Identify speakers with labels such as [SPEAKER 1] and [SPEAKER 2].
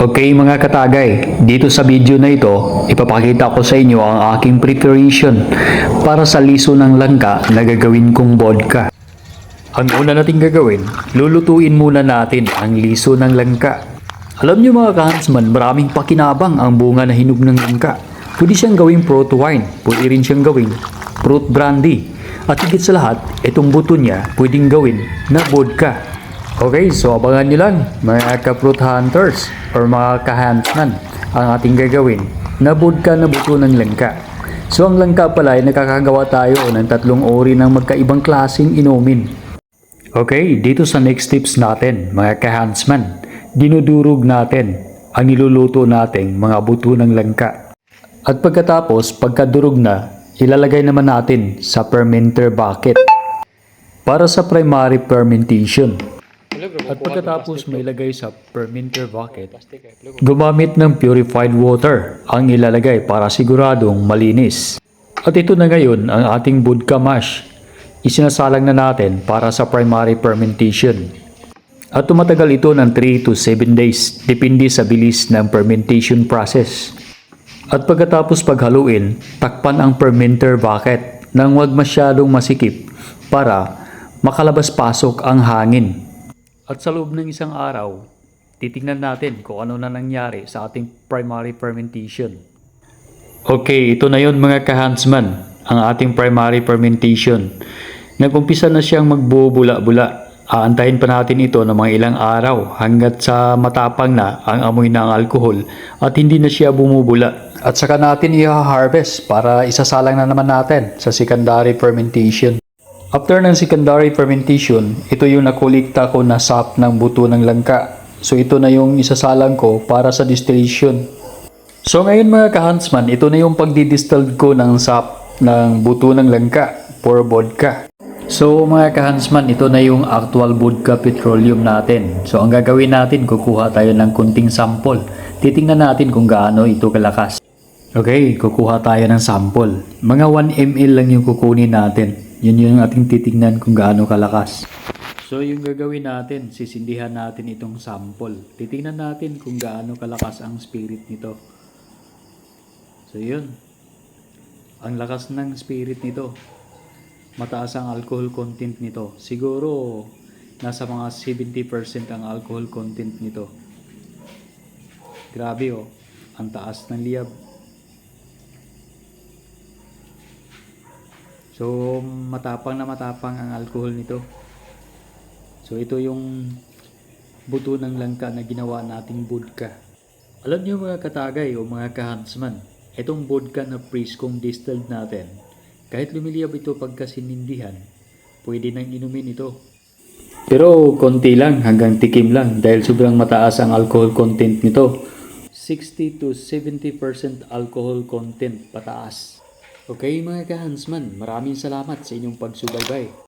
[SPEAKER 1] Okay mga katagay, dito sa video na ito, ipapakita ko sa inyo ang aking preparation para sa liso ng langka na gagawin kong vodka. Ang una nating gagawin, lulutuin muna natin ang liso ng langka. Alam niyo mga kahansman, maraming pakinabang ang bunga na hinog ng langka. Pwede siyang gawing fruit wine, pwede rin siyang gawing fruit brandy. At higit sa lahat, itong buto niya pwedeng gawin na vodka. Okay, so abangan nyo lang mga ka-fruit hunters or mga ka-huntsman ang ating gagawin na vodka na buto ng langka. So ang langka pala ay nakakagawa tayo ng tatlong uri ng magkaibang klaseng inumin. Okay, dito sa next tips natin mga ka-huntsman, dinudurog natin ang niluluto nating mga buto ng langka. At pagkatapos, pagkadurog na, ilalagay naman natin sa fermenter bucket para sa primary fermentation. At pagkatapos may ilagay sa fermenter bucket, gumamit ng purified water ang ilalagay para siguradong malinis. At ito na ngayon ang ating vodka mash. Isinasalang na natin para sa primary fermentation. At tumatagal ito ng 3 to 7 days, depende sa bilis ng fermentation process. At pagkatapos paghaluin, takpan ang fermenter bucket nang huwag masyadong masikip para makalabas-pasok ang hangin. At sa loob ng isang araw, titingnan natin kung ano na nangyari sa ating primary fermentation. Okay, ito na yun mga ka-huntsman, ang ating primary fermentation. Nag-umpisa na siyang magbubula-bula. Aantayin pa natin ito ng mga ilang araw hanggat sa matapang na ang amoy ng alcohol at hindi na siya bumubula. At saka natin i-harvest para isasalang na naman natin sa secondary fermentation. After ng secondary fermentation, ito yung nakulikta ko na sap ng buto ng langka. So ito na yung isasalang ko para sa distillation. So ngayon mga ka-huntsman, ito na yung pagdidistill ko ng sap ng buto ng langka for vodka. So mga ka-huntsman, ito na yung actual vodka petroleum natin. So ang gagawin natin, kukuha tayo ng kunting sample. Titingnan natin kung gaano ito kalakas. Okay, kukuha tayo ng sample. Mga 1 ml lang yung kukunin natin. Yun yung ating titingnan kung gaano kalakas. So yung gagawin natin, sisindihan natin itong sample. Titingnan natin kung gaano kalakas ang spirit nito. So yun. Ang lakas ng spirit nito. Mataas ang alcohol content nito. Siguro nasa mga 70% ang alcohol content nito. Grabe oh. Ang taas ng liyab. So, matapang ang alcohol nito. So, ito yung buto ng langka na ginawa nating vodka. Alam niyo mga katagay o mga ka-huntsman, itong vodka na preskong distilled natin, kahit lumiliyab ito pagka sinindihan, pwede nang inumin ito. Pero konti lang hanggang tikim lang dahil sobrang mataas ang alcohol content nito. 60 to 70% alcohol content pataas. Okay mga ka-huntsman, maraming salamat sa inyong pagsubaybay.